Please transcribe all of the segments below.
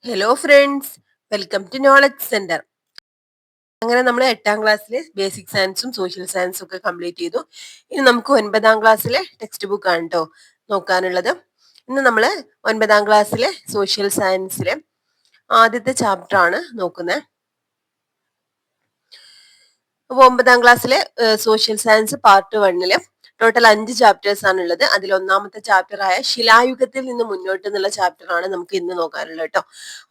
Hello friends, welcome to knowledge centre. അങ്ങനെ നമ്മൾ 8ാം ക്ലാസ്സിലെ ബേസിക് സയൻസും സോഷ്യൽ സയൻസും ഒക്കെ കംപ്ലീറ്റ് ചെയ്തു. ഇനി നമുക്ക് 9ാം ക്ലാസ്സിലെ ടെക്സ്റ്റ് ബുക്ക് ആണ് കേട്ടോ നോക്കാനുള്ളത്. ഇന്ന് നമ്മൾ 9ാം ക്ലാസ്സിലെ സോഷ്യൽ സയൻസിലെ ആദ്യത്തെ ചാപ്റ്റർ ആണ് നോക്കുന്നത്. അപ്പോൾ 9ാം ക്ലാസ്സിലെ social science part 1 total 5 chapters ആണ് ഉള്ളത്. അതിൽ ഒന്നാമത്തെ ചാപ്റ്റർ ആയ ശിലായുഗത്തിൽ നിന്ന് മുന്നോട്ട് എന്നുള്ള ചാപ്റ്റർ ആണ് നമുക്ക് ഇന്ന് നോക്കാനുള്ളത് കേട്ടോ.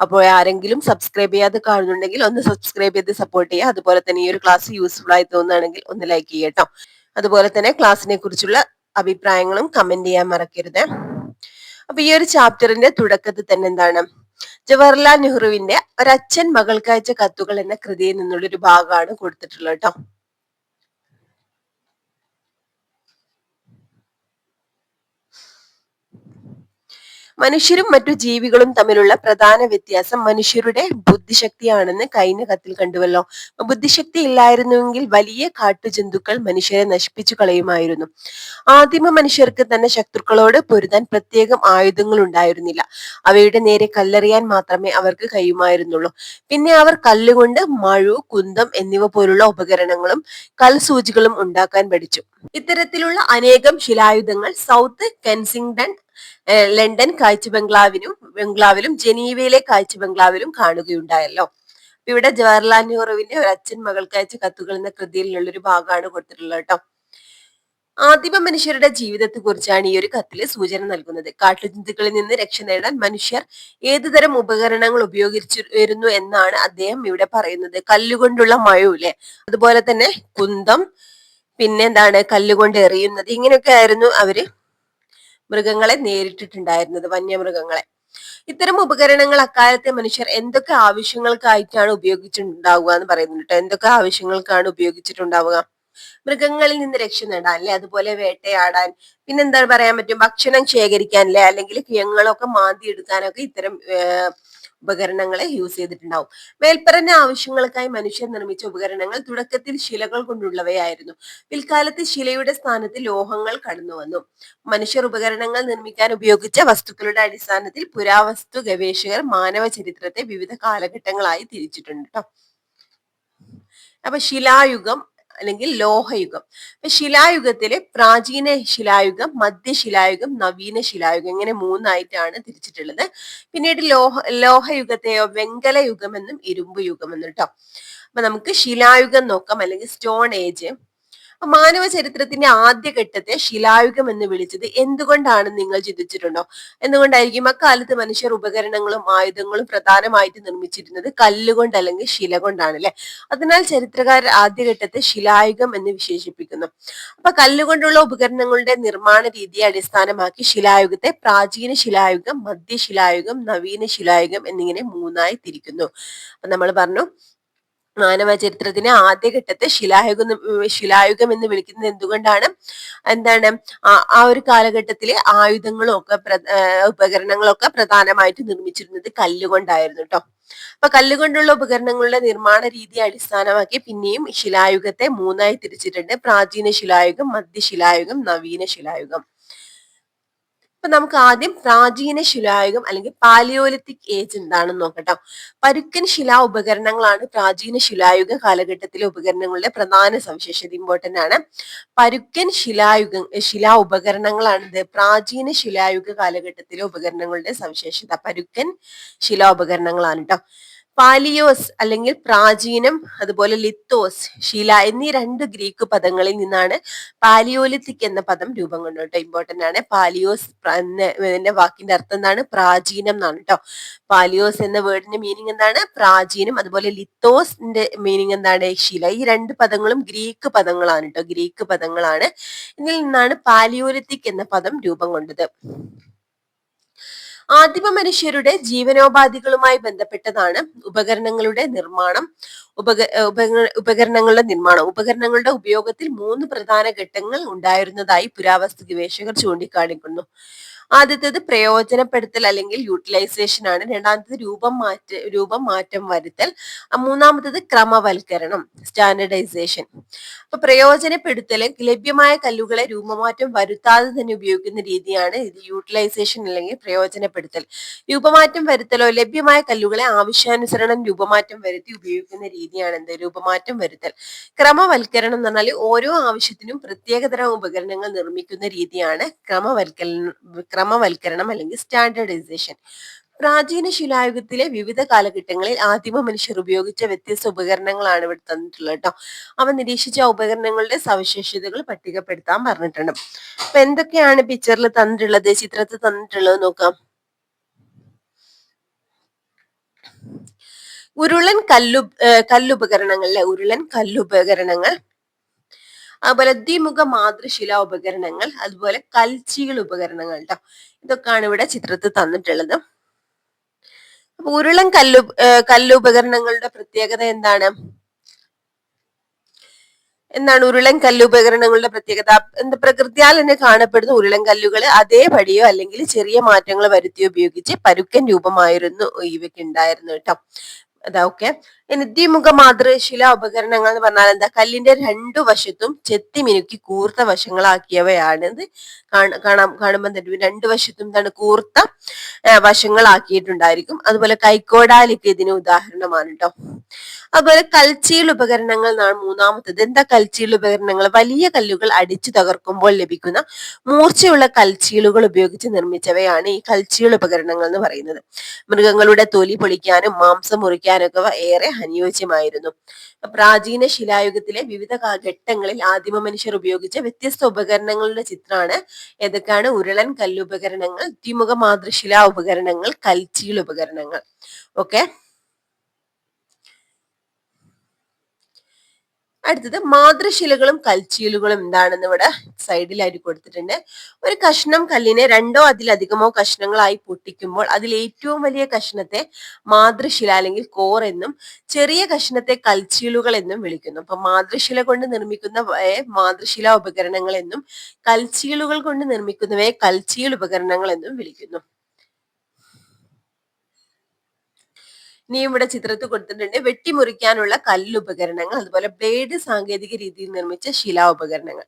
അപ്പോൾ ആരെങ്കിലും സബ്സ്ക്രൈബ് ചെയ്യാതെ കാണുന്നുണ്ടെങ്കിൽ ഒന്ന് സബ്സ്ക്രൈബ് ചെയ്ത് സപ്പോർട്ട് ചെയ്യുക. അതുപോലെ തന്നെ ഈ ഒരു ക്ലാസ് യൂസ്ഫുൾ ആയി തോന്നുകയാണെങ്കിൽ ഒന്ന് ലൈക്ക് ചെയ്യുക കേട്ടോ. അതുപോലെ തന്നെ ക്ലാസ്സിനെ കുറിച്ചുള്ള അഭിപ്രായങ്ങളും കമന്റ് ചെയ്യാൻ മറക്കരുത്. അപ്പൊ ഈ ഒരു ചാപ്റ്ററിന്റെ തുടക്കത്തിൽ തന്നെ എന്താണ്, ജവഹർലാൽ നെഹ്റുവിന്റെ ഒരച്ഛൻ മകൾക്കയച്ച കത്തുകൾ എന്ന കൃതിയിൽ നിന്നുള്ള ഒരു ഭാഗമാണ് കൊടുത്തിട്ടുള്ളത് കേട്ടോ. മനുഷ്യരും മറ്റു ജീവികളും തമ്മിലുള്ള പ്രധാന വ്യത്യാസം മനുഷ്യരുടെ ബുദ്ധിശക്തിയാണെന്ന് കഴിഞ്ഞ കത്തിൽ കണ്ടുവല്ലോ. ബുദ്ധിശക്തി ഇല്ലായിരുന്നുവെങ്കിൽ വലിയ കാട്ടുജന്തുക്കൾ മനുഷ്യരെ നശിപ്പിച്ചു കളയുമായിരുന്നു. ആദിമ മനുഷ്യർക്ക് തന്നെ ശത്രുക്കളോട് പൊരുതാൻ പ്രത്യേകം ആയുധങ്ങൾ ഉണ്ടായിരുന്നില്ല. അവയുടെ നേരെ കല്ലെറിയാൻ മാത്രമേ അവർക്ക് കഴിയുമായിരുന്നുള്ളൂ. പിന്നെ അവർ കല്ലുകൊണ്ട് മഴു, കുന്തം എന്നിവ പോലുള്ള ഉപകരണങ്ങളും കൽസൂചികളും ഉണ്ടാക്കാൻ പഠിച്ചു. ഇത്തരത്തിലുള്ള അനേകം ശിലായുധങ്ങൾ സൗത്ത് കെൻസിംഗ്ടൺ, ലണ്ടൻ ബംഗ്ലാവിലും ജനീവയിലെ കാഴ്ച ബംഗ്ലാവിലും കാണുകയുണ്ടായല്ലോ. ഇവിടെ ജവഹർലാൽ നെഹ്റുവിന്റെ ഒരു അച്ഛൻ മകൾക്ക് അയച്ച കത്തുകൾ എന്ന കൃതിയിലുള്ള ഒരു ഭാഗമാണ് കൊടുത്തിട്ടുള്ളത് കേട്ടോ. ആദിമ മനുഷ്യരുടെ ജീവിതത്തെ കുറിച്ചാണ് ഈ ഒരു കത്തില് സൂചന നൽകുന്നത്. കാട്ടുജന്തുക്കളിൽ നിന്ന് രക്ഷ നേടാൻ മനുഷ്യർ ഏതുതരം ഉപകരണങ്ങൾ ഉപയോഗിച്ചു വരുന്നു എന്നാണ് അദ്ദേഹം ഇവിടെ പറയുന്നത്. കല്ലുകൊണ്ടുള്ള മഴൂല്ലേ, അതുപോലെ തന്നെ കുന്തം, പിന്നെ എന്താണ് കല്ലുകൊണ്ട് എറിയുന്നത്, ഇങ്ങനെയൊക്കെ ആയിരുന്നു അവര് മൃഗങ്ങളെ നേരിട്ടിട്ടുണ്ടായിരുന്നത്, വന്യമൃഗങ്ങളെ. ഇത്തരം ഉപകരണങ്ങൾ അക്കാലത്തെ മനുഷ്യർ എന്തൊക്കെ ആവശ്യങ്ങൾക്കായിട്ടാണ് ഉപയോഗിച്ചിട്ടുണ്ടാവുക എന്ന് പറയുന്നുണ്ട്. എന്തൊക്കെ ആവശ്യങ്ങൾക്കാണ് ഉപയോഗിച്ചിട്ടുണ്ടാവുക? മൃഗങ്ങളിൽ നിന്ന് രക്ഷ നേടാൻ അല്ലെ, അതുപോലെ വേട്ടയാടാൻ, പിന്നെന്താണ് പറയാൻ പറ്റും, ഭക്ഷണം ശേഖരിക്കാൻ അല്ലെ, അല്ലെങ്കിൽ കിഴങ്ങുകളൊക്കെ മാന്തി എടുക്കാനൊക്കെ ഇത്തരം ഉപകരണങ്ങളെ യൂസ് ചെയ്തിട്ടുണ്ടാവും. മേൽപ്പറഞ്ഞ ആവശ്യങ്ങൾക്കായി മനുഷ്യർ നിർമ്മിച്ച ഉപകരണങ്ങൾ തുടക്കത്തിൽ ശിലകൾ കൊണ്ടുള്ളവയായിരുന്നു. പിൽക്കാലത്ത് ശിലയുടെ സ്ഥാനത്ത് ലോഹങ്ങൾ കടന്നു വന്നു. മനുഷ്യർ ഉപകരണങ്ങൾ നിർമ്മിക്കാൻ ഉപയോഗിച്ച വസ്തുക്കളുടെ അടിസ്ഥാനത്തിൽ പുരാവസ്തു ഗവേഷകർ മാനവ ചരിത്രത്തെ വിവിധ കാലഘട്ടങ്ങളായി തിരിച്ചിട്ടുണ്ട് കേട്ടോ. അപ്പൊ ശിലായുഗം അല്ലെങ്കിൽ ലോഹയുഗം. ശിലായുഗത്തിലെ പ്രാചീന ശിലായുഗം, മധ്യശിലായുഗം, നവീന ശിലായുഗം, ഇങ്ങനെ മൂന്നായിട്ടാണ് തിരിച്ചിട്ടുള്ളത്. പിന്നീട് ലോഹയുഗത്തെയോ വെങ്കല യുഗം എന്നും ഇരുമ്പ് യുഗം എന്നും കേട്ടോ. അപ്പൊ നമുക്ക് ശിലായുഗം നോക്കാം, അല്ലെങ്കിൽ സ്റ്റോൺ ഏജ്. മാനവ ചരിത്രത്തിന്റെ ആദ്യഘട്ടത്തെ ശിലായുഗം എന്ന് വിളിച്ചത് എന്തുകൊണ്ടാണെന്ന് നിങ്ങൾ ചിന്തിച്ചിട്ടുണ്ടോ? എന്തുകൊണ്ടായിരിക്കും? അക്കാലത്ത് മനുഷ്യർ ഉപകരണങ്ങളും ആയുധങ്ങളും പ്രധാനമായിട്ട് നിർമ്മിച്ചിരുന്നത് കല്ലുകൊണ്ട് അല്ലെങ്കിൽ ശില കൊണ്ടാണ് അല്ലെ. അതിനാൽ ചരിത്രകാരർ ആദ്യഘട്ടത്തെ ശിലായുഗം എന്ന് വിശേഷിപ്പിക്കുന്നു. അപ്പൊ കല്ലുകൊണ്ടുള്ള ഉപകരണങ്ങളുടെ നിർമ്മാണ രീതിയെ അടിസ്ഥാനമാക്കി ശിലായുഗത്തെ പ്രാചീന ശിലായുഗം, മധ്യശിലായുഗം, നവീന ശിലായുഗം എന്നിങ്ങനെ മൂന്നായി തിരിക്കുന്നു. അപ്പൊ നമ്മൾ പറഞ്ഞു, മാനവ ചരിത്രത്തിന് ആദ്യഘട്ടത്തെ ശിലായുഗം എന്ന് വിളിക്കുന്നത് എന്തുകൊണ്ടാണ്? എന്താണ്, ആ ഒരു കാലഘട്ടത്തിലെ ആയുധങ്ങളും ഒക്കെ ഉപകരണങ്ങളൊക്കെ പ്രധാനമായിട്ട് നിർമ്മിച്ചിരുന്നത് കല്ലുകൊണ്ടായിരുന്നു കേട്ടോ. അപ്പൊ കല്ലുകൊണ്ടുള്ള ഉപകരണങ്ങളുടെ നിർമ്മാണ രീതിയെ അടിസ്ഥാനമാക്കി പിന്നെയും ശിലായുഗത്തെ മൂന്നായി തിരിച്ചിട്ടുണ്ട്: പ്രാചീന ശിലായുഗം, മധ്യശിലായുഗം, നവീന ശിലായുഗം. അപ്പൊ നമുക്ക് ആദ്യം പ്രാചീന ശിലായുഗം അല്ലെങ്കിൽ പാലിയോലിത്തിക് ഏജ് എന്താണെന്ന് നോക്കട്ടോ. പരുക്കൻ ശിലാ ഉപകരണങ്ങളാണ് പ്രാചീന ശിലായുഗ കാലഘട്ടത്തിലെ ഉപകരണങ്ങളുടെ പ്രധാന സവിശേഷത. ഇമ്പോർട്ടന്റ് ആണ്. പരുക്കൻ ശിലാ ഉപകരണങ്ങളാണ് പ്രാചീന ശിലായുഗ കാലഘട്ടത്തിലെ ഉപകരണങ്ങളുടെ സവിശേഷത. പരുക്കൻ ശിലാ ഉപകരണങ്ങളാണ് കേട്ടോ. പാലിയോസ് അല്ലെങ്കിൽ പ്രാചീനം, അതുപോലെ ലിത്തോസ് ശില എന്നീ രണ്ട് ഗ്രീക്ക് പദങ്ങളിൽ നിന്നാണ് പാലിയോലിത്തിക് എന്ന പദം രൂപം കൊണ്ടു കേട്ടോ. ഇമ്പോർട്ടന്റ് ആണ്. പാലിയോസ് എന്ന വാക്കിന്റെ അർത്ഥം എന്താണ്? പ്രാചീനം എന്നാണ് കേട്ടോ. പാലിയോസ് എന്ന വേർഡിന്റെ മീനിങ് എന്താണ്? പ്രാചീനം. അതുപോലെ ലിത്തോസിന്റെ മീനിങ് എന്താണ്? ശില. ഈ രണ്ട് പദങ്ങളും ഗ്രീക്ക് പദങ്ങളാണ് കേട്ടോ. ഗ്രീക്ക് പദങ്ങളാണ്. ഇതിൽ നിന്നാണ് പാലിയോലിത്തിക് എന്ന പദം രൂപം കൊണ്ടത്. ആദിമ മനുഷ്യരുടെ ജീവനോപാധികളുമായി ബന്ധപ്പെട്ടതാണ് ഉപകരണങ്ങളുടെ നിർമ്മാണം. ഉപകരണങ്ങളുടെ ഉപയോഗത്തിൽ മൂന്ന് പ്രധാന ഘട്ടങ്ങൾ ഉണ്ടായിരുന്നതായി പുരാവസ്തു ഗവേഷകർ ചൂണ്ടിക്കാണിക്കുന്നു. ആദ്യത്തേത് പ്രയോജനപ്പെടുത്തൽ അല്ലെങ്കിൽ യൂട്ടിലൈസേഷൻ ആണ്. രണ്ടാമത്തേത് രൂപം മാറ്റം വരുത്തൽ. മൂന്നാമത്തേത് ക്രമവൽക്കരണം, സ്റ്റാൻഡേർഡൈസേഷൻ. അപ്പൊ പ്രയോജനപ്പെടുത്തൽ ലഭ്യമായ കല്ലുകളെ രൂപമാറ്റം വരുത്താതെ തന്നെ ഉപയോഗിക്കുന്ന രീതിയാണ് ഇത് യൂട്ടിലൈസേഷൻ അല്ലെങ്കിൽ പ്രയോജനപ്പെടുത്തൽ. രൂപമാറ്റം വരുത്തലോ ലഭ്യമായ കല്ലുകളെ ആവശ്യാനുസരണം രൂപമാറ്റം വരുത്തി ഉപയോഗിക്കുന്ന രീതിയാണ് എന്ത് രൂപമാറ്റം വരുത്തൽ. ക്രമവൽക്കരണം എന്ന് പറഞ്ഞാൽ ഓരോ ആവശ്യത്തിനും പ്രത്യേകതരം ഉപകരണങ്ങൾ നിർമ്മിക്കുന്ന രീതിയാണ് ക്രമവൽക്കരണം അല്ലെങ്കിൽ സ്റ്റാൻഡേർഡൈസേഷൻ. പ്രാചീന ശിലായുഗത്തിലെ വിവിധ കാലഘട്ടങ്ങളിൽ ആദിമ മനുഷ്യർ ഉപയോഗിച്ച വ്യത്യസ്ത ഉപകരണങ്ങളാണ് ഇവിടെ തന്നിട്ടുള്ളത് കേട്ടോ. അവ നിരീക്ഷിച്ച ഉപകരണങ്ങളുടെ സവിശേഷതകൾ പട്ടികപ്പെടുത്താൻ പറഞ്ഞിട്ടുണ്ട്. അപ്പൊ എന്തൊക്കെയാണ് പിക്ചറിൽ തന്നിട്ടുള്ളത്, ചിത്രത്തിൽ തന്നിട്ടുള്ളത് നോക്കാം. ഉരുളൻ കല്ലുപകരണങ്ങൾ അല്ലെ, ഉരുളൻ കല്ലുപകരണങ്ങൾ, അതുപോലെ ദ്വിമുഖ മാതൃശില ഉപകരണങ്ങൾ, അതുപോലെ കൽച്ചീൾ ഉപകരണങ്ങൾ കേട്ടോ. ഇതൊക്കെയാണ് ഇവിടെ ചിത്രത്തിൽ തന്നിട്ടുള്ളത്. അപ്പൊ ഉരുളൻ കല്ലുപകരണങ്ങളുടെ പ്രത്യേകത എന്താണ്? ഉരുളൻ കല്ലുപകരണങ്ങളുടെ പ്രത്യേകത? പ്രകൃതിയാൽ തന്നെ കാണപ്പെടുന്ന ഉരുളൻ കല്ലുകൾ അതേപടിയോ അല്ലെങ്കിൽ ചെറിയ മാറ്റങ്ങൾ വരുത്തിയോ ഉപയോഗിച്ച് പരുക്കൻ രൂപമായിരുന്നു ഇവയ്ക്ക് ഉണ്ടായിരുന്നു കേട്ടോ. അതാ ഓക്കെ. ഇനി ദ്വിമുഖ മാതൃശില ഉപകരണങ്ങൾ എന്ന് പറഞ്ഞാൽ എന്താ? കല്ലിന്റെ രണ്ടു വശത്തും ചെത്തി മിനുക്കി കൂർത്ത വശങ്ങളാക്കിയവയാണ്. ഇത് കാണുമ്പോൾ തന്നെ രണ്ടു വശത്തും എന്താണ് കൂർത്ത വശങ്ങളാക്കിയിട്ടുണ്ടായിരിക്കും. അതുപോലെ കൈക്കോടാലിക്ക് ഇതിന് ഉദാഹരണമാണ് കേട്ടോ. അതുപോലെ കൽച്ചീൾ ഉപകരണങ്ങൾ എന്നാണ് മൂന്നാമത്തത്. എന്താ കൽച്ചീൾ ഉപകരണങ്ങൾ? വലിയ കല്ലുകൾ അടിച്ചു തകർക്കുമ്പോൾ ലഭിക്കുന്ന മൂർച്ചയുള്ള കൽച്ചീളുകൾ ഉപയോഗിച്ച് നിർമ്മിച്ചവയാണ് ഈ കൽച്ചീൾ ഉപകരണങ്ങൾ എന്ന് പറയുന്നത്. മൃഗങ്ങളുടെ തൊലി പൊളിക്കാനും മാംസം മുറിക്കാനും ഒക്കെ ഏറെ അനുയോജ്യമായിരുന്നു. പ്രാചീന ശിലായുഗത്തിലെ വിവിധ ഘട്ടങ്ങളിൽ ആദിമ മനുഷ്യർ ഉപയോഗിച്ച വ്യത്യസ്ത ഉപകരണങ്ങളുടെ ചിത്രമാണ് ഏതൊക്കെയാണ്? ഉരുളൻ കല്ലുപകരണങ്ങൾ, ദ്വിമുഖ മാതൃശിലാ ഉപകരണങ്ങൾ, കൽച്ചീൾ ഉപകരണങ്ങൾ. ഓക്കെ. അടുത്തത് മാതൃശിലകളും കൽച്ചീലുകളും എന്താണെന്ന് ഇവിടെ സൈഡിലായിട്ട് കൊടുത്തിട്ടുണ്ട്. ഒരു കഷ്ണം കല്ലിനെ രണ്ടോ അതിലധികമോ കഷ്ണങ്ങളായി പൊട്ടിക്കുമ്പോൾ അതിൽ ഏറ്റവും വലിയ കഷ്ണത്തെ മാതൃശില അല്ലെങ്കിൽ കോർ എന്നും ചെറിയ കഷ്ണത്തെ കൽച്ചീലുകൾ എന്നും വിളിക്കുന്നു. അപ്പൊ മാതൃശില കൊണ്ട് നിർമ്മിക്കുന്നവയെ മാതൃശില ഉപകരണങ്ങൾ എന്നും കൽച്ചീലുകൾ കൊണ്ട് നിർമ്മിക്കുന്നവയെ കൽച്ചീൽ ഉപകരണങ്ങൾ എന്നും വിളിക്കുന്നു. ഇനിയും ഇവിടെ ചിത്രത്തിൽ കൊടുത്തിട്ടുണ്ട് വെട്ടിമുറിക്കാനുള്ള കല്ലുപകരണങ്ങൾ, അതുപോലെ ബ്ലേഡ് സാങ്കേതിക രീതിയിൽ നിർമ്മിച്ച ശിലാ ഉപകരണങ്ങൾ.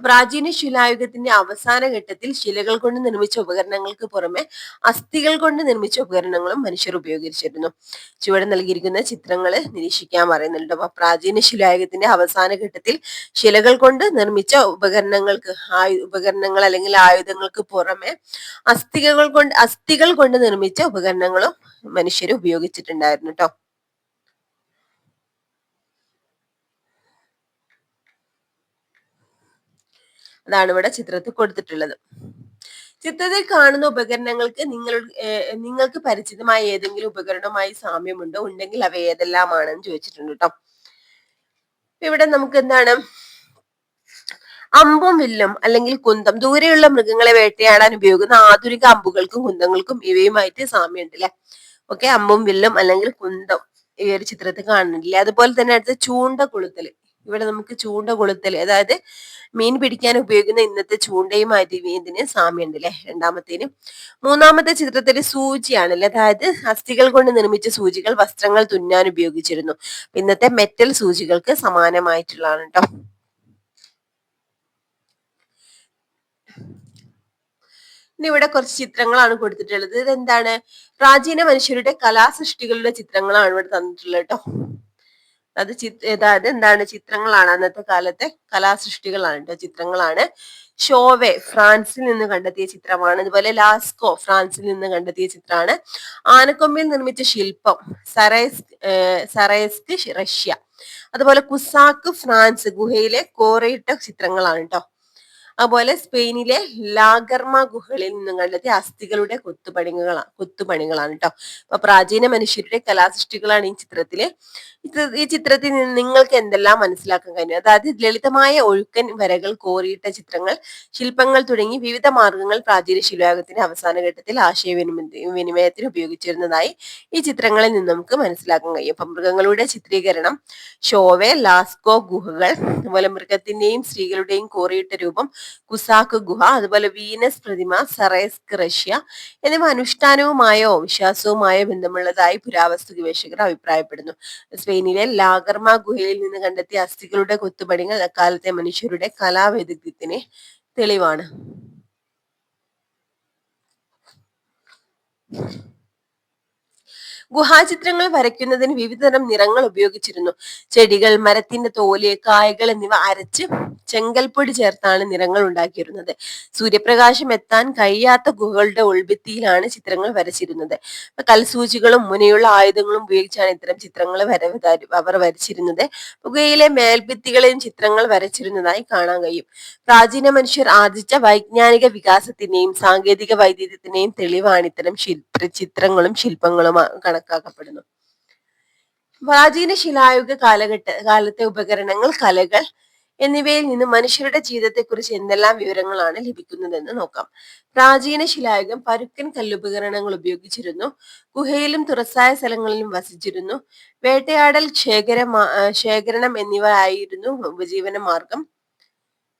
പ്രാചീന ശിലായുഗത്തിന്റെ അവസാന ഘട്ടത്തിൽ ശിലകൾ കൊണ്ട് നിർമ്മിച്ച ഉപകരണങ്ങൾക്ക് പുറമെ അസ്ഥികൾ കൊണ്ട് നിർമ്മിച്ച ഉപകരണങ്ങളും മനുഷ്യർ ഉപയോഗിച്ചിരുന്നു. ചുവടെ നൽകിയിരിക്കുന്ന ചിത്രങ്ങൾ നിരീക്ഷിക്കാൻ പറയുന്നുണ്ട്. അപ്പൊ പ്രാചീന ശിലായുഗത്തിന്റെ അവസാന ഘട്ടത്തിൽ ശിലകൾ കൊണ്ട് നിർമ്മിച്ച ഉപകരണങ്ങൾ അല്ലെങ്കിൽ ആയുധങ്ങൾക്ക് പുറമെ അസ്ഥികൾ കൊണ്ട് നിർമ്മിച്ച ഉപകരണങ്ങളും മനുഷ്യർ ഉപയോഗിച്ചിട്ടുണ്ടായിരുന്നു കേട്ടോ. അതാണ് ഇവിടെ ചിത്രത്തിൽ കൊടുത്തിട്ടുള്ളത്. ചിത്രത്തിൽ കാണുന്ന ഉപകരണങ്ങൾക്ക് നിങ്ങൾക്ക് പരിചിതമായ ഏതെങ്കിലും ഉപകരണവുമായി സാമ്യമുണ്ടോ? ഉണ്ടെങ്കിൽ അവ ഏതെല്ലാമാണെന്ന് ചോദിച്ചിട്ടുണ്ട് കേട്ടോ. ഇവിടെ നമുക്ക് എന്താണ് അമ്പും വില്ലും അല്ലെങ്കിൽ കുന്തം, ദൂരെയുള്ള മൃഗങ്ങളെ വേട്ടയാടാൻ ഉപയോഗിക്കുന്ന ആധുനിക അമ്പുകൾക്കും കുന്തങ്ങൾക്കും ഇവയുമായിട്ട് സാമ്യമുണ്ട് അല്ലെ. ഓക്കെ, അമ്പും വില്ലും അല്ലെങ്കിൽ കുന്തം ഈ ഒരു ചിത്രത്തിൽ കാണുന്നില്ലേ. അതുപോലെ തന്നെ അടുത്ത ചൂണ്ട കൊളുത്തൽ. ഇവിടെ നമുക്ക് ചൂണ്ട കൊളുത്തൽ, അതായത് മീൻ പിടിക്കാൻ ഉപയോഗിക്കുന്ന ഇന്നത്തെ ചൂണ്ടയുമായിട്ട് ഇതിന് സാമ്യമുണ്ട് അല്ലെ രണ്ടാമത്തേന്. മൂന്നാമത്തെ ചിത്രത്തിൽ സൂചിയാണ് അല്ലെ, അതായത് അസ്ഥികൾ കൊണ്ട് നിർമ്മിച്ച സൂചികൾ വസ്ത്രങ്ങൾ തുന്നാൻ ഉപയോഗിച്ചിരുന്നു. ഇന്നത്തെ മെറ്റൽ സൂചികൾക്ക് സമാനമായിട്ടുള്ളതാണ് കേട്ടോ. ഇനി ഇവിടെ കുറച്ച് ചിത്രങ്ങളാണ് കൊടുത്തിട്ടുള്ളത്. ഇതെന്താണ്? പ്രാചീന മനുഷ്യരുടെ കലാസൃഷ്ടികളുടെ ചിത്രങ്ങളാണ് ഇവിടെ തന്നിട്ടുള്ളത് കേട്ടോ. അതായത് എന്താണ്? ചിത്രങ്ങളാണ്, അന്നത്തെ കാലത്തെ കലാസൃഷ്ടികളാണ് കേട്ടോ, ചിത്രങ്ങളാണ്. ഷോവെ ഫ്രാൻസിൽ നിന്ന് കണ്ടെത്തിയ ചിത്രമാണ്. അതുപോലെ ലാസ്കോ ഫ്രാൻസിൽ നിന്ന് കണ്ടെത്തിയ ചിത്രമാണ്. ആനക്കൊമ്പിൽ നിർമ്മിച്ച ശില്പം സറയസ്ക് റഷ്യ. അതുപോലെ കുസാക്ക് ഫ്രാൻസ് ഗുഹയിലെ കോറയിട്ട ചിത്രങ്ങളാണ് കേട്ടോ. അതുപോലെ സ്പെയിനിലെ ലാഗർമ ഗുഹകളിൽ നിന്നും കണ്ടെത്തിയ അസ്ഥികളുടെ കൊത്തുപണികളാണ് കേട്ടോ. അപ്പൊ പ്രാചീന മനുഷ്യരുടെ കലാസൃഷ്ടികളാണ് ഈ ചിത്രത്തിൽ നിന്ന് നിങ്ങൾക്ക് എന്തെല്ലാം മനസ്സിലാക്കാൻ കഴിയും? അതായത് ലളിതമായ ഒഴുക്കൻ വരകൾ, കോറിയിട്ട ചിത്രങ്ങൾ, ശില്പങ്ങൾ തുടങ്ങി വിവിധ മാർഗങ്ങൾ പ്രാചീന ശിലായുഗത്തിന്റെ അവസാന ഘട്ടത്തിൽ ആശയവിനിമയത്തിന് ഉപയോഗിച്ചിരുന്നതായി ഈ ചിത്രങ്ങളിൽ നിന്ന് നമുക്ക് മനസ്സിലാക്കാൻ കഴിയും. അപ്പൊ മൃഗങ്ങളുടെ ചിത്രീകരണം, ഷോവെ, ലാസ്കോ ഗുഹകൾ, അതുപോലെ മൃഗത്തിന്റെയും സ്ത്രീകളുടെയും കോറിയിട്ട രൂപം, കുസാക്ക് ഗുഹ, അതുപോലെ വീനസ് പ്രതിമ, സറേസ്ക് റഷ്യ എന്നിവ അനുഷ്ഠാനവുമായോ വിശ്വാസവുമായോ ബന്ധമുള്ളതായി പുരാവസ്തു ഗവേഷകർ അഭിപ്രായപ്പെടുന്നു. സ്പെയിനിലെ ലാഗർമ ഗുഹയിൽ നിന്ന് കണ്ടെത്തിയ അസ്ഥികളുടെ കൊത്തുപണികൾ അക്കാലത്തെ മനുഷ്യരുടെ കലാവൈദഗ്ധ്യത്തിന് തെളിവാണ്. ഗുഹാചിത്രങ്ങൾ വരയ്ക്കുന്നതിന് വിവിധതരം നിറങ്ങൾ ഉപയോഗിച്ചിരുന്നു. ചെടികൾ, മരത്തിന്റെ തോല്, കായകൾ എന്നിവ അരച്ച് ചെങ്കൽപ്പൊടി ചേർത്താണ് നിറങ്ങൾ ഉണ്ടാക്കിയിരുന്നത്. സൂര്യപ്രകാശം എത്താൻ കഴിയാത്ത ഗുഹകളുടെ ഉൾഭിത്തിയിലാണ് ചിത്രങ്ങൾ വരച്ചിരുന്നത്. കൽസൂചികളും മുനയുള്ള ആയുധങ്ങളും ഉപയോഗിച്ചാണ് ഇത്തരം ചിത്രങ്ങൾ അവർ വരച്ചിരുന്നത്. ഗുഹയിലെ മേൽഭിത്തികളെയും ചിത്രങ്ങൾ വരച്ചിരുന്നതായി കാണാൻ കഴിയും. പ്രാചീന മനുഷ്യർ ആർജിച്ച വൈജ്ഞാനിക വികാസത്തിന്റെയും സാങ്കേതിക വൈദഗ്ധ്യത്തിന്റെയും തെളിവാണ് ഇത്തരം ചിത്രങ്ങളും ശില്പങ്ങളും കണക്കാക്കപ്പെടുന്നു. പ്രാചീന ശിലായുഗ കാലത്തെ ഉപകരണങ്ങൾ, കലകൾ എന്നിവയിൽ നിന്ന് മനുഷ്യരുടെ ജീവിതത്തെക്കുറിച്ച് എന്തെല്ലാം വിവരങ്ങളാണ് ലഭിക്കുന്നതെന്ന് നോക്കാം. പ്രാചീന ശിലായുഗം പരുക്കൻ കല്ലുപകരണങ്ങൾ ഉപയോഗിച്ചിരുന്നു. ഗുഹയിലും തുറസായ സ്ഥലങ്ങളിലും വസിച്ചിരുന്നു. വേട്ടയാടൽ, ശേഖരണം എന്നിവ ആയിരുന്നു ഉപജീവന മാർഗം.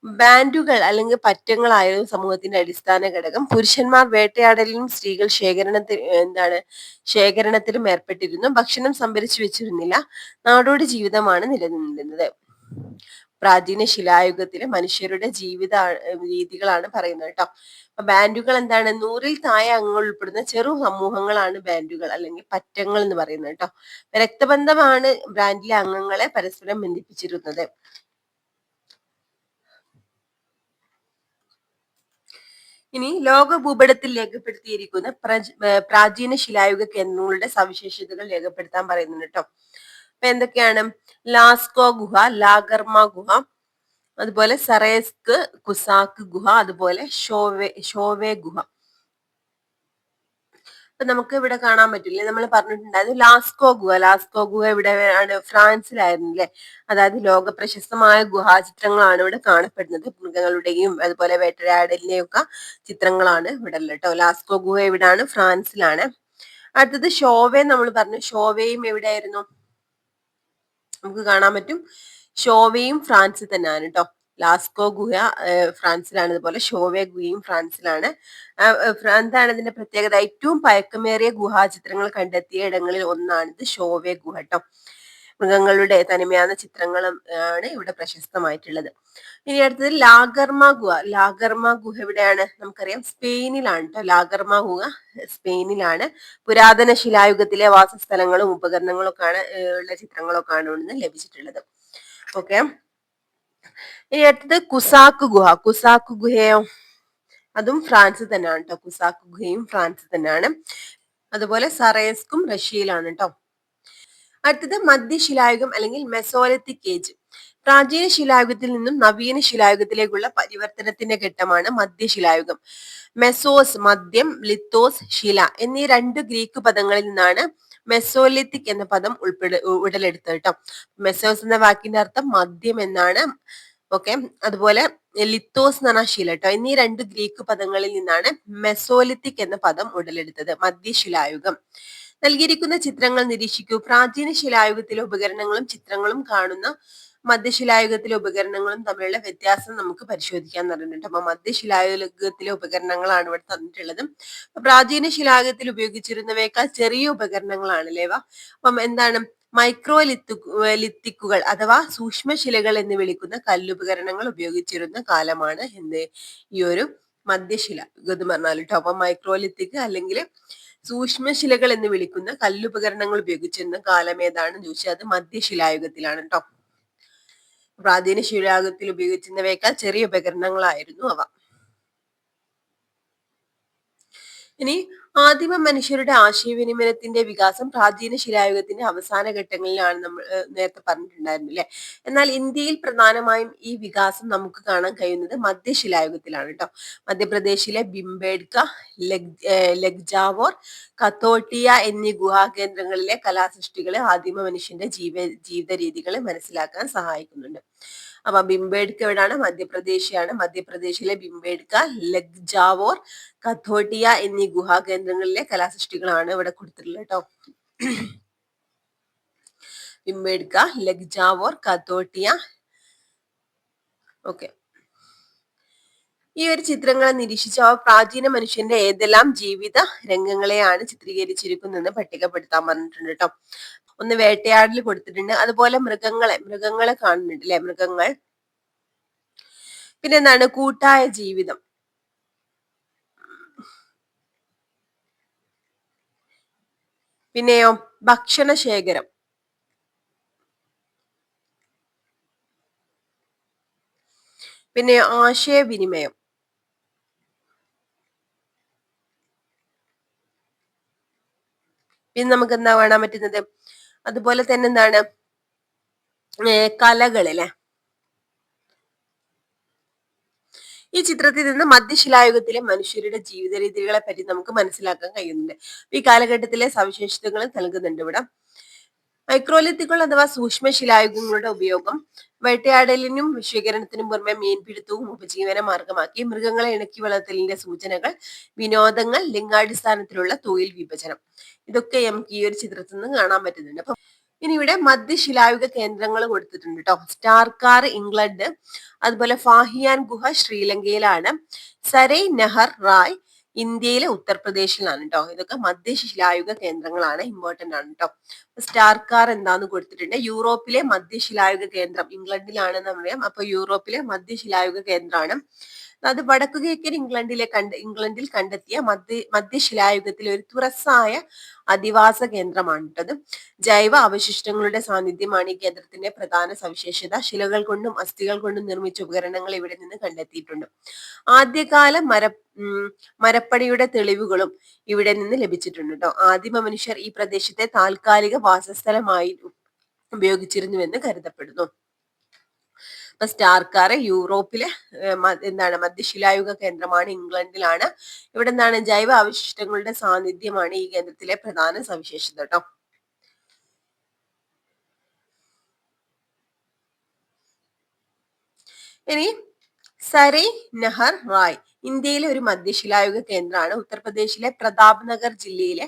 ബാൻഡുകൾ അല്ലെങ്കിൽ പറ്റങ്ങളായിരുന്നു സമൂഹത്തിന്റെ അടിസ്ഥാന ഘടകം. പുരുഷന്മാർ വേട്ടയാടലിലും സ്ത്രീകൾ ശേഖരണത്തിലും ഏർപ്പെട്ടിരുന്നു. ഭക്ഷണം സംഭരിച്ചു വെച്ചിരുന്നില്ല. നാടോടി ജീവിതമാണ് നിലനിന്നിരുന്നത്. പ്രാചീന ശിലായുഗത്തിലെ മനുഷ്യരുടെ ജീവിത രീതികളാണ് പറയുന്നത് കേട്ടോ. ബാൻഡുകൾ എന്താണ്? 100-ൽ താഴെ അംഗങ്ങൾ ഉൾപ്പെടുന്ന ചെറു സമൂഹങ്ങളാണ് ബാൻഡുകൾ അല്ലെങ്കിൽ പറ്റങ്ങൾ എന്ന് പറയുന്നത് കേട്ടോ. രക്തബന്ധമാണ് ബാൻഡിലെ അംഗങ്ങളെ പരസ്പരം ബന്ധിപ്പിച്ചിരുന്നത്. ഇനി ലോക ഭൂപടത്തിൽ രേഖപ്പെടുത്തിയിരിക്കുന്ന പ്രാചീന ശിലായുഗ കേന്ദ്രങ്ങളുടെ സവിശേഷതകൾ രേഖപ്പെടുത്താൻ പറയുന്നുണ്ട് കേട്ടോ. അപ്പൊ എന്തൊക്കെയാണ്? ലാസ്കോ ഗുഹ, ലാഗർമ ഗുഹ, അതുപോലെ സറേസ്ക് കുസാക്ക് ഗുഹ, അതുപോലെ ഷോവേ ഗുഹ. അപ്പൊ നമുക്ക് ഇവിടെ കാണാൻ പറ്റില്ലേ, നമ്മൾ പറഞ്ഞിട്ടുണ്ടായിരുന്നു ലാസ്കോ ഗുഹ എവിടെയാണ്? ഫ്രാൻസിലായിരുന്നു അല്ലെ. അതായത് ലോക പ്രശസ്തമായ ഗുഹാചിത്രങ്ങളാണ് ഇവിടെ കാണപ്പെടുന്നത്. മൃഗങ്ങളുടെയും അതുപോലെ വേട്ടയാടലിന്റെയും ഒക്കെ ചിത്രങ്ങളാണ് ഇവിടെ ഉള്ളത് കേട്ടോ. ലാസ്കോ ഗുഹ എവിടെയാണ്? ഫ്രാൻസിലാണ്. അടുത്തത് ഷോവേ. നമ്മൾ പറഞ്ഞു ഷോവേയും എവിടെയായിരുന്നു? നമുക്ക് കാണാൻ പറ്റും ഷോവയും ഫ്രാൻസിൽ തന്നെയാണ് കേട്ടോ. ലാസ്കോ ഗുഹ ഫ്രാൻസിലാണ്, അതുപോലെ ഷോവെ ഗുഹയും ഫ്രാൻസിലാണ്. എന്താണ് ഇതിന്റെ പ്രത്യേകത? ഏറ്റവും പഴക്കമേറിയ ഗുഹാചിത്രങ്ങൾ കണ്ടെത്തിയ ഇടങ്ങളിൽ ഒന്നാണിത് ഷോവെ ഗുഹ കേട്ടോ. മൃഗങ്ങളുടെ തനിമയാർന്ന ചിത്രങ്ങളും ആണ് ഇവിടെ പ്രശസ്തമായിട്ടുള്ളത്. ഇനി അടുത്തത് ലാഗർമ ഗുഹ എവിടെയാണ്? നമുക്കറിയാം സ്പെയിനിലാണ് കേട്ടോ. ലാഗർമ ഗുഹ സ്പെയിനിലാണ്. പുരാതന ശിലായുഗത്തിലെ വാസസ്ഥലങ്ങളും ഉപകരണങ്ങളും ഒക്കെ ഉള്ള ചിത്രങ്ങളൊക്കെയാണ് ഇവിടുന്ന് ലഭിച്ചിട്ടുള്ളത്. ഓക്കെ. ഇനി അടുത്തത് കുസാക്ക് ഗുഹയോ? അതും ഫ്രാൻസിൽ തന്നെയാണ് കേട്ടോ. കുസാക്ക് ഗുഹയും ഫ്രാൻസിൽ തന്നെയാണ്. അതുപോലെ സറേസ്കും റഷ്യയിലാണ് കേട്ടോ. അടുത്തത് മധ്യശിലായുഗം അല്ലെങ്കിൽ മെസോലിത്തിക് ഏജ്. പ്രാചീന ശിലായുഗത്തിൽ നിന്നും നവീന ശിലായുഗത്തിലേക്കുള്ള പരിവർത്തനത്തിന്റെ ഘട്ടമാണ് മധ്യശിലായുഗം. മെസോസ് മദ്യം, ലിത്തോസ് ശില എന്നീ 2 ഗ്രീക്ക് പദങ്ങളിൽ നിന്നാണ് മെസോലിത്തിക് എന്ന പദം ഉടലെടുത്തത് കേട്ടോ. മെസോസ് എന്ന വാക്കിന്റെ അർത്ഥം മദ്യം എന്നാണ്. ഓക്കെ. അതുപോലെ ലിത്തോസ് എന്ന് പറഞ്ഞ ശില കേട്ടോ. എന്നീ 2 ഗ്രീക്ക് പദങ്ങളിൽ നിന്നാണ് മെസോലിത്തിക് എന്ന പദം ഉടലെടുത്തത്. മധ്യശിലായുഗം. നൽകിയിരിക്കുന്ന ചിത്രങ്ങൾ നിരീക്ഷിക്കൂ. പ്രാചീന ശിലായുഗത്തിലെ ഉപകരണങ്ങളും ചിത്രങ്ങളും കാണുന്ന മധ്യശിലായുഗത്തിലെ ഉപകരണങ്ങളും തമ്മിലുള്ള വ്യത്യാസം നമുക്ക് പരിശോധിക്കാൻ പറഞ്ഞിട്ടുണ്ട്. അപ്പൊ മധ്യശിലായുഗത്തിലെ ഉപകരണങ്ങളാണ് ഇവിടെ തന്നിട്ടുള്ളത്. പ്രാചീന ശിലായുഗത്തിൽ ഉപയോഗിച്ചിരുന്നവയേക്കാൾ ചെറിയ ഉപകരണങ്ങളാണ് അല്ലേ ഇവ. അപ്പം എന്താണ്? ലിത്തിക്കുകൾ അഥവാ സൂക്ഷ്മശിലകൾ എന്ന് വിളിക്കുന്ന കല്ലുപകരണങ്ങൾ ഉപയോഗിച്ചിരുന്ന കാലമാണ് ഈ ഒരു മധ്യശിലായുഗം എന്ന് പറഞ്ഞാൽ കേട്ടോ. അപ്പൊ മൈക്രോലിത്തിക് അല്ലെങ്കിൽ സൂക്ഷ്മശിലകൾ എന്ന് വിളിക്കുന്ന കല്ലുപകരണങ്ങൾ ഉപയോഗിച്ചിരുന്ന കാലം ഏതാണെന്ന് ചോദിച്ചാൽ അത് മധ്യശിലായുഗത്തിലാണ് കേട്ടോ. പ്രാചീന ശിലായുഗത്തിൽ ഉപയോഗിച്ചിരുന്നവയേക്കാൾ ചെറിയ ഉപകരണങ്ങളായിരുന്നു അവ. ഇനി ആദിമ മനുഷ്യരുടെ ആശയവിനിമയത്തിന്റെ വികാസം പ്രാചീന ശിലായുഗത്തിന്റെ അവസാന ഘട്ടങ്ങളിലാണ് നമ്മൾ നേരത്തെ പറഞ്ഞിട്ടുണ്ടായിരുന്നു അല്ലെ. എന്നാൽ ഇന്ത്യയിൽ പ്രധാനമായും ഈ വികാസം നമുക്ക് കാണാൻ കഴിയുന്നത് മധ്യശിലായുഗത്തിലാണ് കേട്ടോ. മധ്യപ്രദേശിലെ ബിംബേഡ്ക, ലഗ്ജാവോർ, കത്തോട്ടിയ എന്നീ ഗുഹാകേന്ദ്രങ്ങളിലെ കലാസൃഷ്ടികളെ ആദിമ മനുഷ്യന്റെ ജീവിത രീതികളെ മനസ്സിലാക്കാൻ സഹായിക്കുന്നുണ്ട്. അപ്പൊ ബിംബേഡ്ക എവിടാണ്? മധ്യപ്രദേശിലെ ബിംബേഡ്ക, ലഗ്ജാവോർ, കത്തോട്ടിയ എന്നീ ഗുഹാകേന്ദ്രങ്ങളിലെ കലാസൃഷ്ടികളാണ് ഇവിടെ കൊടുത്തിട്ടുള്ളത് കേട്ടോ. ബിംബേഡ്ക, ലഗ്ജാവോർ, കത്തോട്ടിയ. ഓക്കെ. ഈ ഒരു ചിത്രങ്ങളെ നിരീക്ഷിച്ച പ്രാചീന മനുഷ്യന്റെ ഏതെല്ലാം ജീവിത രംഗങ്ങളെയാണ് ചിത്രീകരിച്ചിരിക്കുന്നതെന്ന് പട്ടികപ്പെടുത്താൻ പറഞ്ഞിട്ടുണ്ട് കേട്ടോ. ഒന്ന് വേട്ടയാടൽ കൊടുത്തിട്ടുണ്ട്, അതുപോലെ മൃഗങ്ങളെ കാണുന്നുണ്ട് അല്ലെ, മൃഗങ്ങൾ. പിന്നെ എന്താണ് കൂട്ടായ ജീവിതം, പിന്നെയോ ഭക്ഷണ ശേഖരം, പിന്നെ ആശയവിനിമയം, പിന്നെ നമുക്ക് എന്താ കാണാൻ പറ്റുന്നത്, അതുപോലെ തന്നെ എന്താണ് കലകൾ അല്ലെ. ഈ ചിത്രത്തിൽ നിന്ന് മധ്യശിലായുഗത്തിലെ മനുഷ്യരുടെ ജീവിത രീതികളെ പറ്റി നമുക്ക് മനസ്സിലാക്കാൻ കഴിയുന്നുണ്ട്. ഈ കാലഘട്ടത്തിലെ സവിശേഷതകൾ നൽകുന്നുണ്ട് ഇവിടെ. മൈക്രോലിത്തുകൾ അഥവാ സൂക്ഷ്മ ശിലായുഗങ്ങളുടെ ഉപയോഗം വേട്ടയാടലിനും വിശീകരണത്തിനും പുറമെ മീൻപിടുത്തവും ഉപജീവന മാർഗമാക്കി. മൃഗങ്ങളെ ഇണക്കി വളർത്തലിന്റെ സൂചനകൾ, വിനോദങ്ങൾ, ലിംഗാടിസ്ഥാനത്തിലുള്ള തൊഴിൽ വിഭജനം, ഇതൊക്കെ നമുക്ക് ഈ ഒരു ചിത്രത്തിൽ നിന്ന് കാണാൻ പറ്റുന്നുണ്ട്. അപ്പൊ ഇനി ഇവിടെ മധ്യശിലായുഗ കേന്ദ്രങ്ങൾ കൊടുത്തിട്ടുണ്ട് കേട്ടോ. സ്റ്റാർക്കാർ ഇംഗ്ലണ്ട്, അതുപോലെ ഫാഹിയാൻ ഗുഹ ശ്രീലങ്കയിലാണ്, സരൈ നെഹർ റായ് ഇന്ത്യയിലെ ഉത്തർപ്രദേശിലാണ് കേട്ടോ. ഇതൊക്കെ മധ്യശിലായുഗ കേന്ദ്രങ്ങളാണ്, ഇമ്പോർട്ടന്റ് ആണ് കേട്ടോ. സ്റ്റാർക്കാർ എന്താന്ന് കൊടുത്തിട്ടുണ്ട്, യൂറോപ്പിലെ മധ്യശിലായുഗ കേന്ദ്രം ഇംഗ്ലണ്ടിലാണെന്ന് പറയാം. അപ്പൊ യൂറോപ്പിലെ മധ്യശിലായുഗ കേന്ദ്രമാണ് അത്. വടക്കു കിഴക്കൻ ഇംഗ്ലണ്ടിൽ കണ്ടെത്തിയ മധ്യശിലായുഗത്തിലെ ഒരു തുറസായ അധിവാസ കേന്ദ്രമാണ് കേട്ടത്. ജൈവ അവശിഷ്ടങ്ങളുടെ സാന്നിധ്യമാണ് ഈ കേന്ദ്രത്തിന്റെ പ്രധാന സവിശേഷത. ശിലകൾ കൊണ്ടും അസ്ഥികൾ കൊണ്ടും നിർമ്മിച്ച ഉപകരണങ്ങൾ ഇവിടെ നിന്ന് കണ്ടെത്തിയിട്ടുണ്ട്. ആദ്യകാല മരപ്പണിയുടെ തെളിവുകളും ഇവിടെ നിന്ന് ലഭിച്ചിട്ടുണ്ട് കേട്ടോ. ആദിമ മനുഷ്യർ ഈ പ്രദേശത്തെ താൽക്കാലിക വാസസ്ഥലമായി ഉപയോഗിച്ചിരുന്നുവെന്ന് കരുതപ്പെടുന്നു. അപ്പൊ സ്റ്റാർക്കാർ യൂറോപ്പിലെ എന്താണ് മധ്യശിലായുഗ കേന്ദ്രമാണ്, ഇംഗ്ലണ്ടിലാണ്. ഇവിടെ എന്താണ് ജൈവ അവശിഷ്ടങ്ങളുടെ സാന്നിധ്യമാണ് ഈ കേന്ദ്രത്തിലെ പ്രധാന സവിശേഷത കേട്ടോ. ഇനി സരൈ നെഹർ റായ് ഇന്ത്യയിലെ ഒരു മധ്യശിലായുഗ കേന്ദ്രമാണ്. ഉത്തർപ്രദേശിലെ പ്രതാപ് നഗർ ജില്ലയിലെ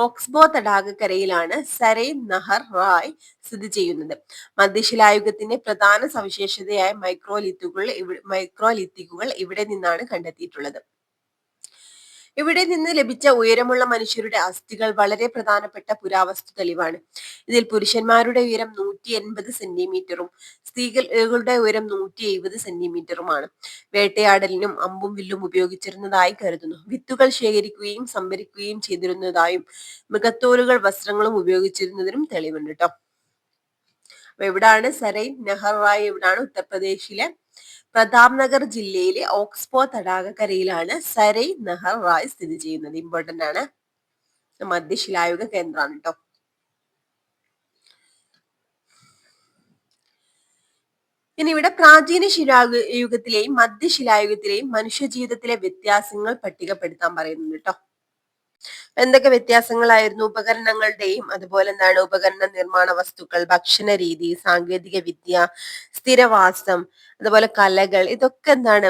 ഓക്സ്ബോ തടാകക്കരയിലാണ് സരൈ നെഹർ റായ് സ്ഥിതി ചെയ്യുന്നത്. മധ്യശിലായുഗത്തിന്റെ പ്രധാന സവിശേഷതയായ മൈക്രോലിത്തിക്കുകൾ ഇവിടെ നിന്നാണ് കണ്ടെത്തിയിട്ടുള്ളത്. ഇവിടെ നിന്ന് ലഭിച്ച ഉയരമുള്ള മനുഷ്യരുടെ അസ്ഥികൾ വളരെ പ്രധാനപ്പെട്ട പുരാവസ്തു തെളിവാണ്. ഇതിൽ പുരുഷന്മാരുടെ ഉയരം 180 സെന്റിമീറ്ററും സ്ത്രീകളുടെ ഉയരം 170 സെന്റിമീറ്ററുമാണ്. വേട്ടയാടലിനും അമ്പും വില്ലും ഉപയോഗിച്ചിരുന്നതായി കരുതുന്നു. വിത്തുകൾ ശേഖരിക്കുകയും സംഭരിക്കുകയും ചെയ്തിരുന്നതായും മൃഗത്തോലുകൾ വസ്ത്രങ്ങളും ഉപയോഗിച്ചിരുന്നതിനും തെളിവുണ്ട് കേട്ടോ. അപ്പൊ എവിടാണ് സരൈ നെഹർ റായ്, എവിടാണ് ഉത്തർപ്രദേശിലെ പ്രതാപ് നഗർ ജില്ലയിലെ ഓക്സ്ബോ തടാകക്കരയിലാണ് സരൈ നെഹർ റായ് സ്ഥിതി ചെയ്യുന്നത്. ഇമ്പോർട്ടന്റ് ആണ്, മധ്യശിലായുഗ കേന്ദ്രമാണ് കേട്ടോ. ഇനി ഇവിടെ പ്രാചീന ശിലായുഗത്തിലെയും മധ്യശിലായുഗത്തിലെയും മനുഷ്യജീവിതത്തിലെ വ്യത്യാസങ്ങൾ പട്ടികപ്പെടുത്താൻ പറയുന്നുണ്ട് കേട്ടോ. എന്തൊക്കെ വ്യത്യാസങ്ങളായിരുന്നു? ഉപകരണങ്ങളുടെയും അതുപോലെ എന്താണ് ഉപകരണ നിർമ്മാണ വസ്തുക്കൾ, ഭക്ഷണ രീതി, സാങ്കേതിക വിദ്യ, സ്ഥിരവാസം, അതുപോലെ കലകൾ, ഇതൊക്കെ എന്താണ്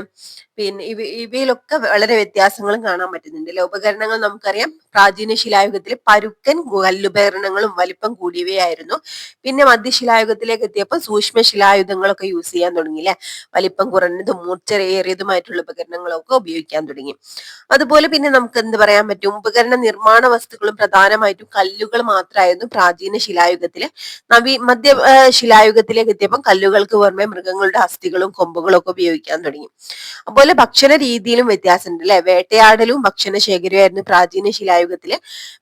പിന്നെ ഇവയിലൊക്കെ വളരെ വ്യത്യാസങ്ങളും കാണാൻ പറ്റുന്നുണ്ട് അല്ലെ. ഉപകരണങ്ങൾ നമുക്കറിയാം, പ്രാചീന ശിലായുഗത്തിൽ പരുക്കൻ കല്ലുപകരണങ്ങളും വലിപ്പം കൂടിയവയായിരുന്നു. പിന്നെ മധ്യശിലായുഗത്തിലേക്ക് എത്തിയപ്പോൾ സൂക്ഷ്മ ശിലായുധങ്ങളൊക്കെ യൂസ് ചെയ്യാൻ തുടങ്ങി അല്ലെ. വലിപ്പം കുറഞ്ഞതും മൂർച്ചയേറിയതുമായിട്ടുള്ള ഉപകരണങ്ങളൊക്കെ ഉപയോഗിക്കാൻ തുടങ്ങി. അതുപോലെ പിന്നെ നമുക്ക് എന്ത് പറയാൻ പറ്റും, ഉപകരണ നിർമ്മാണ വസ്തുക്കളും പ്രധാനമായിട്ടും കല്ലുകൾ മാത്രമായിരുന്നു പ്രാചീന ശിലായുഗത്തില്. മധ്യ ശിലായുഗത്തിലേക്ക് എത്തിയപ്പോൾ കല്ലുകൾക്ക് പുറമെ മൃഗങ്ങളുടെ അസ്ഥികളും കൊമ്പുകളും ഒക്കെ ഉപയോഗിക്കാൻ തുടങ്ങി. അതുപോലെ ഭക്ഷണ രീതിയിലും വ്യത്യാസമുണ്ട് അല്ലെ. വേട്ടയാടലും ഭക്ഷണ ശേഖരമായിരുന്നു പ്രാചീന ശിലായുഗത്തില്.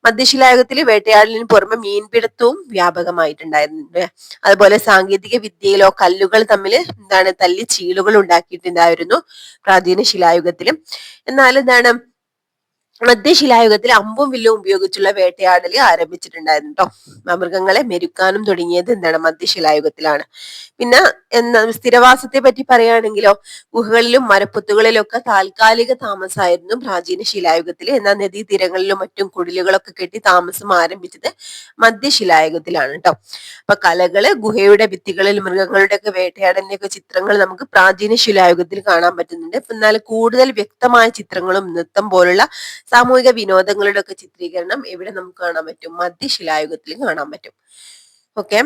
മധ്യശിലായുഗത്തില് വേട്ടയാടലിന് പുറമെ മീൻപിടുത്തവും വ്യാപകമായിട്ടുണ്ടായിരുന്നുണ്ട്. അതുപോലെ സാങ്കേതിക വിദ്യയിലോ കല്ലുകൾ തമ്മിൽ എന്താണ് തല്ലി ചീളുകൾ ഉണ്ടാക്കിയിട്ടുണ്ടായിരുന്നു പ്രാചീന ശിലായുഗത്തിലും. എന്നാൽ എന്താണ് മധ്യശിലായുഗത്തിൽ അമ്പും വില്ലും ഉപയോഗിച്ചുള്ള വേട്ടയാടൽ ആരംഭിച്ചിട്ടുണ്ടായിരുന്നു കേട്ടോ. മൃഗങ്ങളെ മെരുക്കാനും തുടങ്ങിയത് എന്താണ് മധ്യശിലായുഗത്തിലാണ്. പിന്നെ സ്ഥിരവാസത്തെ പറ്റി പറയുകയാണെങ്കിലോ, ഗുഹകളിലും മരപ്പൊത്തുകളിലും ഒക്കെ താൽക്കാലിക താമസമായിരുന്നു പ്രാചീന ശിലായുഗത്തിൽ. എന്നാൽ നദീതീരങ്ങളിലും മറ്റും കുടിലുകളൊക്കെ കെട്ടി താമസം ആരംഭിച്ചത് മധ്യശിലായുഗത്തിലാണ് കേട്ടോ. അപ്പൊ കലകള്, ഗുഹയുടെ ഭിത്തികളിൽ മൃഗങ്ങളുടെ ഒക്കെ വേട്ടയാടലിന്റെ ഒക്കെ ചിത്രങ്ങൾ നമുക്ക് പ്രാചീന ശിലായുഗത്തിൽ കാണാൻ പറ്റുന്നുണ്ട്. എന്നാൽ കൂടുതൽ വ്യക്തമായ ചിത്രങ്ങളും നൃത്തം പോലുള്ള സാമൂഹിക വിനോദങ്ങളുടെ ഒക്കെ ചിത്രീകരണം എവിടെ നമുക്ക് കാണാൻ പറ്റും? മധ്യശിലായുഗത്തിൽ കാണാൻ പറ്റും. ഓക്കെ,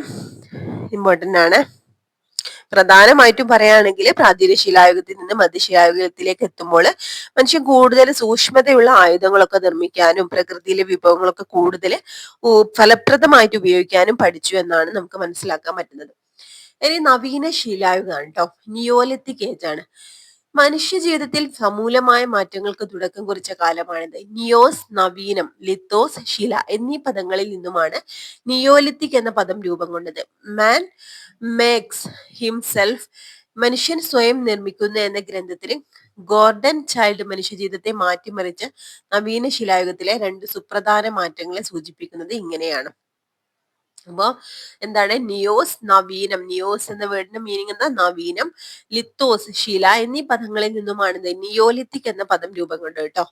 ഇമ്പോർട്ടന്റ് ആണ്. പ്രധാനമായിട്ടും പറയുകയാണെങ്കിൽ പ്രാചീന ശിലായുഗത്തിൽ നിന്ന് മധ്യശിലായുഗത്തിലേക്ക് എത്തുമ്പോൾ മനുഷ്യൻ കൂടുതൽ സൂക്ഷ്മതയുള്ള ആയുധങ്ങളൊക്കെ നിർമ്മിക്കാനും പ്രകൃതിയിലെ വിഭവങ്ങളൊക്കെ കൂടുതൽ ഫലപ്രദമായിട്ട് ഉപയോഗിക്കാനും പഠിച്ചു എന്നാണ് നമുക്ക് മനസ്സിലാക്കാൻ പറ്റുന്നത്. ഇനി നവീന ശിലായുഗമാണ് കേട്ടോ. നിയോലിത്തിക് ഏജ് ആണ്. മനുഷ്യ ജീവിതത്തിൽ സമൂലമായ മാറ്റങ്ങൾക്ക് തുടക്കം കുറിച്ച കാലമാണിത്. നിയോസ് നവീനം, ലിത്തോസ് ശില എന്നീ പദങ്ങളിൽ നിന്നുമാണ് നിയോലിത്തിക് എന്ന പദം രൂപം കൊണ്ടത്. മാൻ മേക്സ് ഹിംസെൽഫ്, മനുഷ്യൻ സ്വയം നിർമ്മിക്കുന്നു എന്ന ഗ്രന്ഥത്തിൽ ഗോർഡൻ ചൈൽഡ് മനുഷ്യജീവിതത്തെ മാറ്റിമറിച്ച നവീന ശിലായുഗത്തിലെ രണ്ട് സുപ്രധാന മാറ്റങ്ങളെ സൂചിപ്പിക്കുന്നത് ഇങ്ങനെയാണ്. അപ്പോ എന്താണ് നിയോസ് നവീനം, നിയോസ് എന്ന വേർഡിന്റെ മീനിങ് എന്താ? നവീനം. ലിത്തോസ് ശില എന്നീ പദങ്ങളിൽ നിന്നുമാണ് നിയോലിത്തിക് എന്ന പദം രൂപം കൊണ്ടത് കേട്ടോ.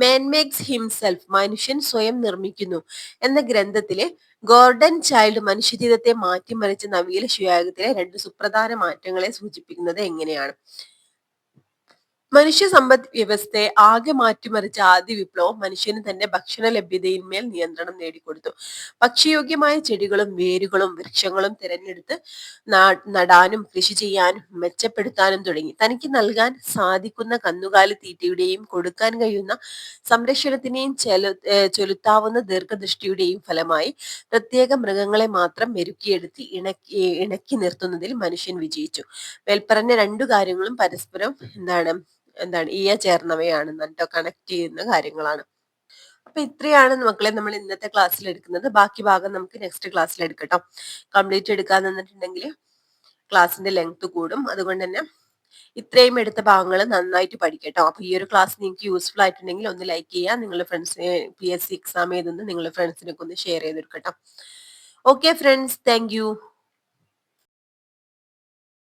മാൻ മേക്സ് ഹിംസെൽഫ്, മനുഷ്യൻ സ്വയം നിർമ്മിക്കുന്നു എന്ന ഗ്രന്ഥത്തിലെ ഗോർഡൻ ചൈൽഡ് മനുഷ്യജീവിതത്തെ മാറ്റിമറിച്ച നവീന ശിലായുഗത്തിലെ രണ്ട് സുപ്രധാന മാറ്റങ്ങളെ സൂചിപ്പിക്കുന്നത് എങ്ങനെയാണ്? മനുഷ്യ സമ്പദ് വ്യവസ്ഥയെ ആകെ മാറ്റിമറിച്ച ആദ്യ വിപ്ലവം മനുഷ്യന് തന്റെ ഭക്ഷണ ലഭ്യതയിന്മേൽ നിയന്ത്രണം നേടിക്കൊടുത്തു. ഭക്ഷ്യയോഗ്യമായ ചെടികളും വേരുകളും വൃക്ഷങ്ങളും തിരഞ്ഞെടുത്ത് നടാനും കൃഷി ചെയ്യാനും മെച്ചപ്പെടുത്താനും തുടങ്ങി. തനിക്ക് നൽകാൻ സാധിക്കുന്ന കന്നുകാലി തീറ്റയുടെയും കൊടുക്കാൻ കഴിയുന്ന സംരക്ഷണത്തിനെയും ചെലുത്താവുന്ന ദീർഘദൃഷ്ടിയുടെയും ഫലമായി പ്രത്യേക മൃഗങ്ങളെ മാത്രം മെരുക്കിയെടുത്ത് ഇണക്കി നിർത്തുന്നതിൽ മനുഷ്യൻ വിജയിച്ചു. മേൽപ്പറഞ്ഞ രണ്ടു കാര്യങ്ങളും പരസ്പരം ചേർന്നവയാണ് കേട്ടോ, കണക്ട് ചെയ്യുന്ന കാര്യങ്ങളാണ്. അപ്പൊ ഇത്രയാണ് മക്കളെ നമ്മൾ ഇന്നത്തെ ക്ലാസ്സിൽ എടുക്കുന്നത്. ബാക്കി ഭാഗം നമുക്ക് നെക്സ്റ്റ് ക്ലാസ്സിൽ എടുക്കട്ടോ. കംപ്ലീറ്റ് എടുക്കാൻ നിന്നിട്ടുണ്ടെങ്കിൽ ക്ലാസ്സിന്റെ ലെങ്ത് കൂടും. അതുകൊണ്ട് തന്നെ ഇത്രയും എടുത്ത ഭാഗങ്ങൾ നന്നായിട്ട് പഠിക്കട്ടോ. അപ്പൊ ഈ ഒരു ക്ലാസ് നിങ്ങൾക്ക് യൂസ്ഫുൾ ആയിട്ടുണ്ടെങ്കിൽ ഒന്ന് ലൈക്ക് ചെയ്യുക. നിങ്ങളുടെ ഫ്രണ്ട്സിനെ PSC എക്സാം എഴുതുന്നത് നിങ്ങളുടെ ഫ്രണ്ട്സിനൊക്കെ ഒന്ന് ഷെയർ ചെയ്തെടുക്കട്ടോ. Okay friends, thank U.